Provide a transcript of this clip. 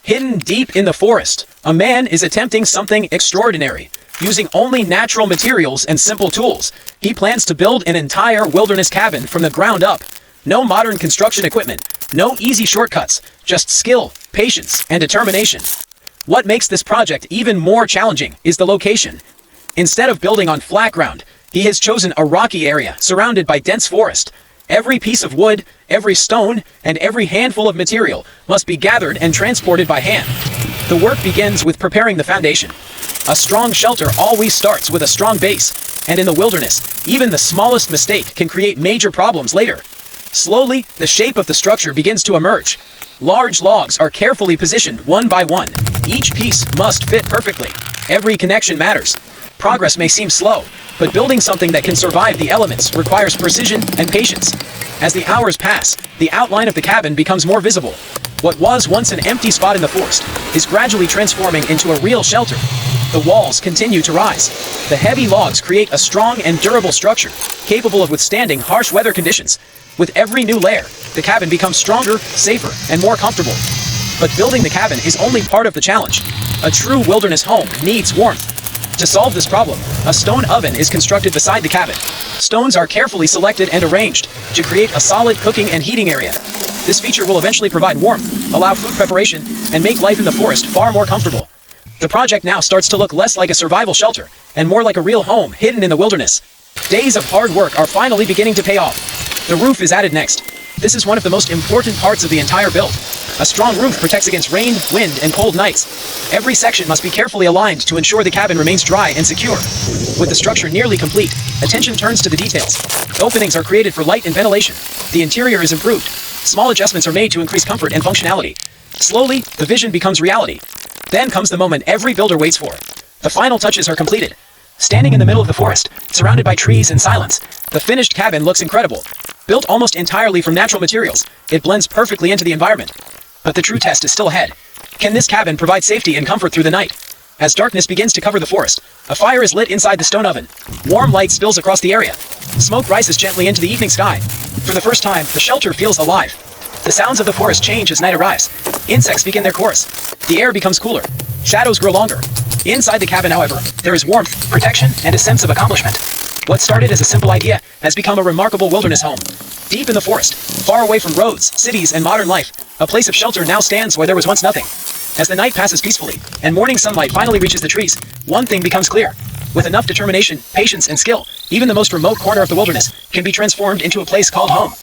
Hidden deep in the forest, a man is attempting something extraordinary. Using only natural materials and simple tools, he plans to build an entire wilderness cabin from the ground up. No modern construction equipment, no easy shortcuts, just skill, patience, and determination. What makes this project even more challenging is the location. Instead of building on flat ground, he has chosen a rocky area surrounded by dense forest. Every piece of wood, every stone, and every handful of material must be gathered and transported by hand. The work begins with preparing the foundation. A strong shelter always starts with a strong base, and in the wilderness, even the smallest mistake can create major problems later. Slowly, the shape of the structure begins to emerge. Large logs are carefully positioned one by one. Each piece must fit perfectly. Every connection matters. Progress may seem slow, but building something that can survive the elements requires precision and patience. As the hours pass, the outline of the cabin becomes more visible. What was once an empty spot in the forest is gradually transforming into a real shelter. The walls continue to rise. The heavy logs create a strong and durable structure, capable of withstanding harsh weather conditions. With every new layer, the cabin becomes stronger, safer, and more comfortable. But building the cabin is only part of the challenge. A true wilderness home needs warmth. To solve this problem, a stone oven is constructed beside the cabin. Stones are carefully selected and arranged to create a solid cooking and heating area. This feature will eventually provide warmth, allow food preparation, and make life in the forest far more comfortable. The project now starts to look less like a survival shelter and more like a real home hidden in the wilderness. Days of hard work are finally beginning to pay off. The roof is added next. This is one of the most important parts of the entire build. A strong roof protects against rain, wind, and cold nights. Every section must be carefully aligned to ensure the cabin remains dry and secure. With the structure nearly complete, attention turns to the details. Openings are created for light and ventilation. The interior is improved. Small adjustments are made to increase comfort and functionality. Slowly, the vision becomes reality. Then comes the moment every builder waits for. The final touches are completed. Standing in the middle of the forest, surrounded by trees and silence, the finished cabin looks incredible. Built almost entirely from natural materials, it blends perfectly into the environment. But the true test is still ahead. Can this cabin provide safety and comfort through the night? As darkness begins to cover the forest, a fire is lit inside the stone oven. Warm light spills across the area. Smoke rises gently into the evening sky. For the first time, the shelter feels alive. The sounds of the forest change as night arrives. Insects begin their chorus. The air becomes cooler. Shadows grow longer. Inside the cabin, however, there is warmth, protection, and a sense of accomplishment. What started as a simple idea has become a remarkable wilderness home. Deep in the forest, far away from roads, cities, and modern life, a place of shelter now stands where there was once nothing. As the night passes peacefully, and morning sunlight finally reaches the trees, one thing becomes clear. With enough determination, patience, and skill, even the most remote corner of the wilderness can be transformed into a place called home.